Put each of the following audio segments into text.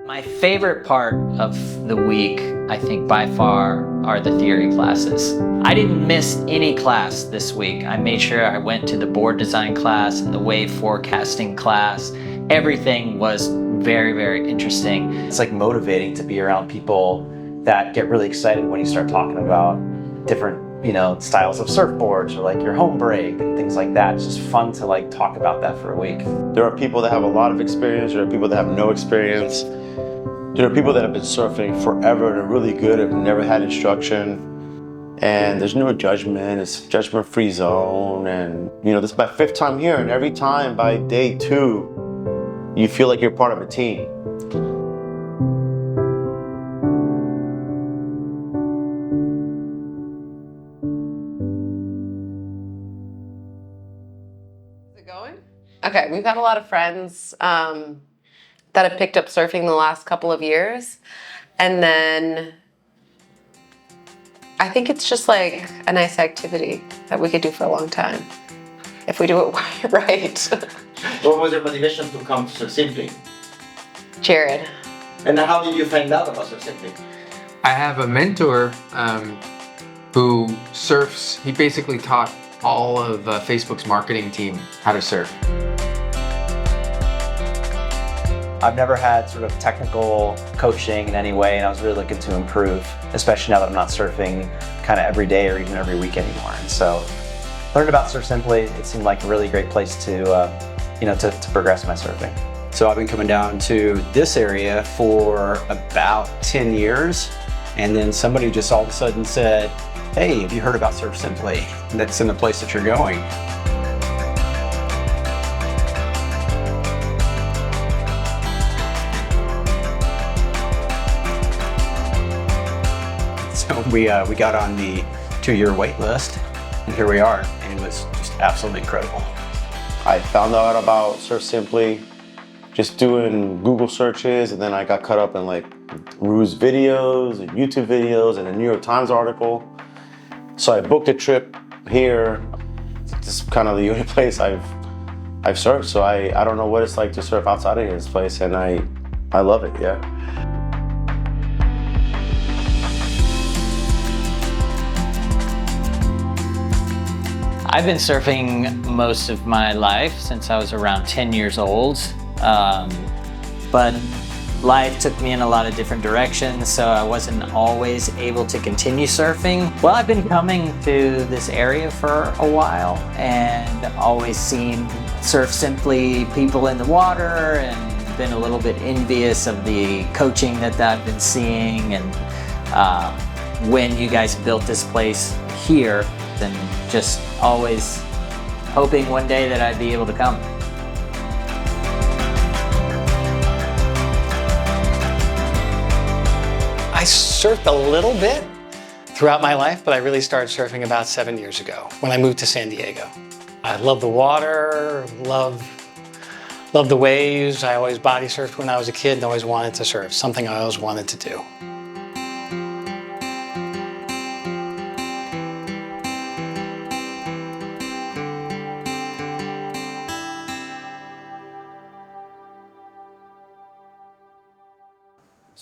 My favorite part of the week, I think by far, are the theory classes. I didn't miss any class this week. I made sure I went to the board design class and the wave forecasting class. Everything was very, very interesting. It's like motivating to be around people that get really excited when you start talking about different, styles of surfboards or like your home break and things like that. It's just fun to like talk about that for a week. There are people that have a lot of experience, there are people that have no experience. There are people that have been surfing forever and are really good, have never had instruction. And there's no judgment, it's a judgment-free zone. And this is my 5th time here, and every time by day 2, you feel like you're part of a team. Is it going? Okay, we've had a lot of friends that have picked up surfing the last couple of years. And then I think it's just like a nice activity that we could do for a long time if we do it right. What was your motivation to come to Surf Simply? Jared. And how did you find out about Surf Simply? I have a mentor who surfs. He basically taught all of Facebook's marketing team how to surf. I've never had sort of technical coaching in any way, and I was really looking to improve, especially now that I'm not surfing kind of every day or even every week anymore. And so learned about Surf Simply. It seemed like a really great place to progress my surfing. So I've been coming down to this area for about 10 years. And then somebody just all of a sudden said, "Hey, have you heard about Surf Simply? That's in the place that you're going." So we got on the 2-year wait list, and here we are, and it was just absolutely incredible. I found out about Surf Simply just doing Google searches, and then I got caught up in like Rue's videos and YouTube videos and a New York Times article. So I booked a trip here. This is kind of the only place I've surfed, so I don't know what it's like to surf outside of this place, and I love it, yeah. I've been surfing most of my life since I was around 10 years old, but life took me in a lot of different directions, so I wasn't always able to continue surfing. Well, I've been coming to this area for a while and always seen Surf Simply people in the water and been a little bit envious of the coaching that I've been seeing. And when you guys built this place here, then just always hoping one day that I'd be able to come. I surfed a little bit throughout my life, but I really started surfing about 7 years ago when I moved to San Diego. I love the water, love the waves. I always body surfed when I was a kid and always wanted to surf, something I always wanted to do.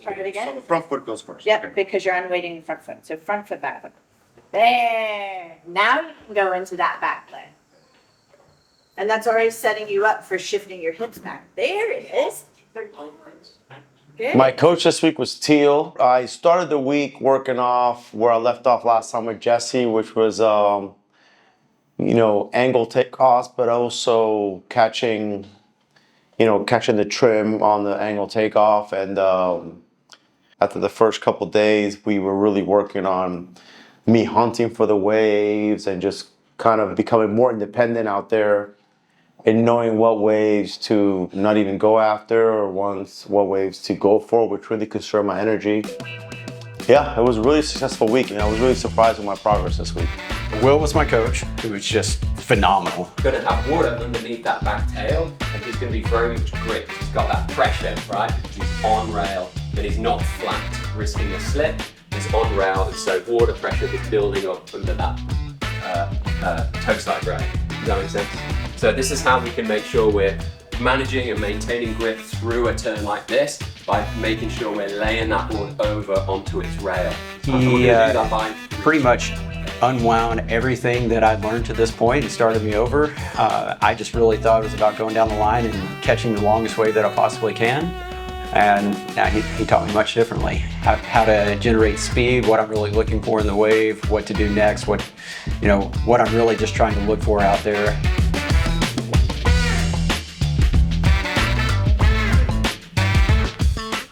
Try it again. So the front foot goes first. Yep, Okay. because you're unweighting the front foot. So front foot, back foot. There. Now you can go into that back leg. And that's already setting you up for shifting your hips back. There it is. Good. My coach this week was Teal. I started the week working off where I left off last time with Jesse, which was, angle takeoffs, but also catching the trim on the angle takeoff. And after the first couple days, we were really working on me hunting for the waves and just kind of becoming more independent out there and knowing what waves to not even go after or what waves to go for, which really conserved my energy. Yeah, it was a really successful week, and I was really surprised with my progress this week. Will was my coach, who was just phenomenal. Going to have water underneath that back tail, and he's going to be very much gripped. He's got that pressure, right? He's on rail, but he's not flat, risking a slip. He's on rail, and so water pressure is building up under that toe side grade. Does that make sense? So this is how we can make sure we're managing and maintaining grip through a turn like this, by making sure we're laying that board over onto its rail. He So we're gonna do that by pretty much unwound everything that I'd learned to this point and started me over. I just really thought it was about going down the line and catching the longest wave that I possibly can. And now he taught me much differently. How to generate speed, what I'm really looking for in the wave, what to do next, what I'm really just trying to look for out there.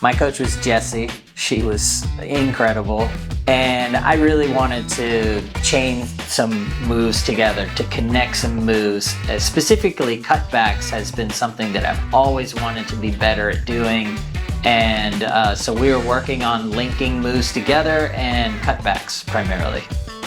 My coach was Jessie. She was incredible. And I really wanted to chain some moves together, to connect some moves. Specifically, cutbacks has been something that I've always wanted to be better at doing. And so we were working on linking moves together and cutbacks primarily.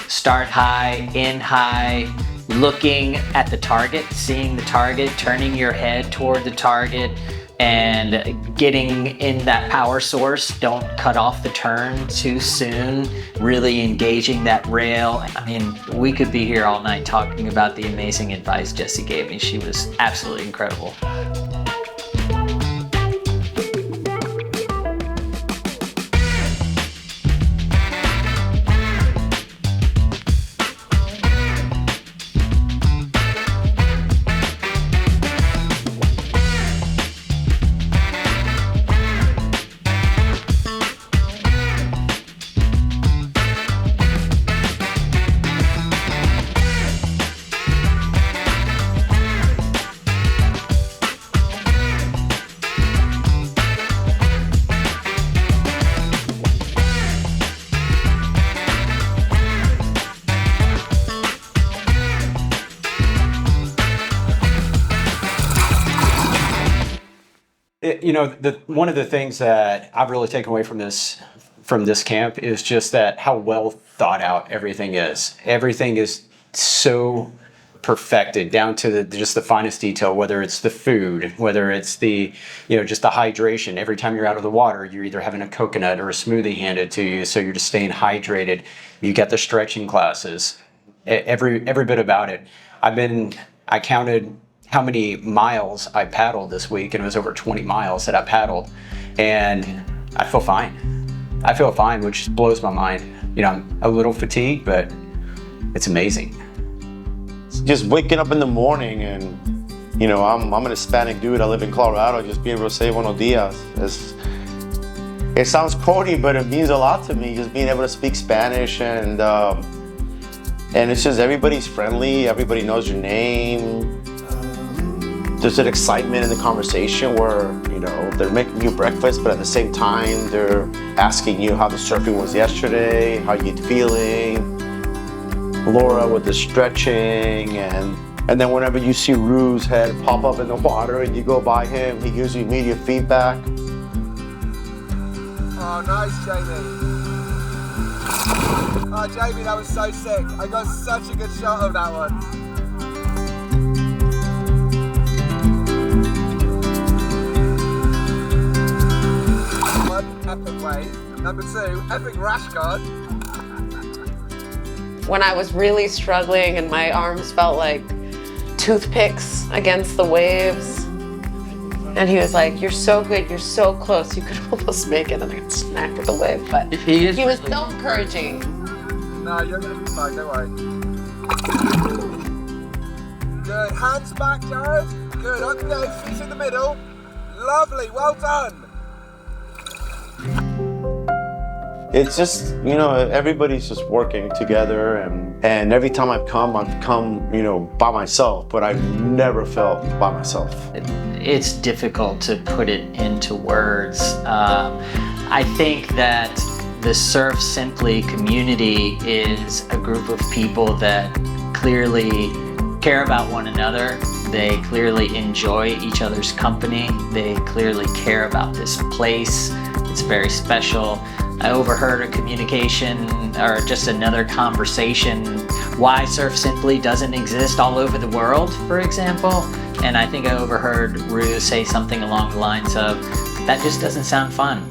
Start high, in high, looking at the target, seeing the target, turning your head toward the target, and getting in that power source. Don't cut off the turn too soon, really engaging that rail. I mean, we could be here all night talking about the amazing advice Jessie gave me. She was absolutely incredible. One of the things that I've really taken away from this camp is just that how well thought out everything is. Everything is so perfected down to just the finest detail, whether it's the food, whether it's the, just the hydration. Every time you're out of the water, you're either having a coconut or a smoothie handed to you, so you're just staying hydrated. You get the stretching classes, every bit about it. I counted how many miles I paddled this week, and it was over 20 miles that I paddled, and I feel fine, which blows my mind. I'm a little fatigued, but it's amazing. Just waking up in the morning and, I'm an Hispanic dude. I live in Colorado. Just being able to say buenos dias. It sounds corny, but it means a lot to me. Just being able to speak Spanish and it's just everybody's friendly. Everybody knows your name. There's an excitement in the conversation where, they're making you breakfast, but at the same time, they're asking you how the surfing was yesterday, how you feeling. Laura with the stretching, and then whenever you see Rue's head pop up in the water and you go by him, he gives you immediate feedback. Oh, nice, Jamie. Oh, Jamie, that was so sick. I got such a good shot of that one. Epic wave. Number 2, epic rash guard. When I was really struggling and my arms felt like toothpicks against the waves, and he was like, "You're so good, you're so close, you could almost make it," and I got smacked with the wave, but he was so encouraging. No, you're gonna be fine, don't worry. Good, hands back, Jared. Good, up you go, feet in the middle. Lovely, well done. It's just, everybody's just working together, and every time I've come, by myself, but I've never felt by myself. It's difficult to put it into words. I think that the Surf Simply community is a group of people that clearly care about one another. They clearly enjoy each other's company. They clearly care about this place. It's very special. I overheard a communication or just another conversation why Surf Simply doesn't exist all over the world, for example. And I think I overheard Rue say something along the lines of, that just doesn't sound fun.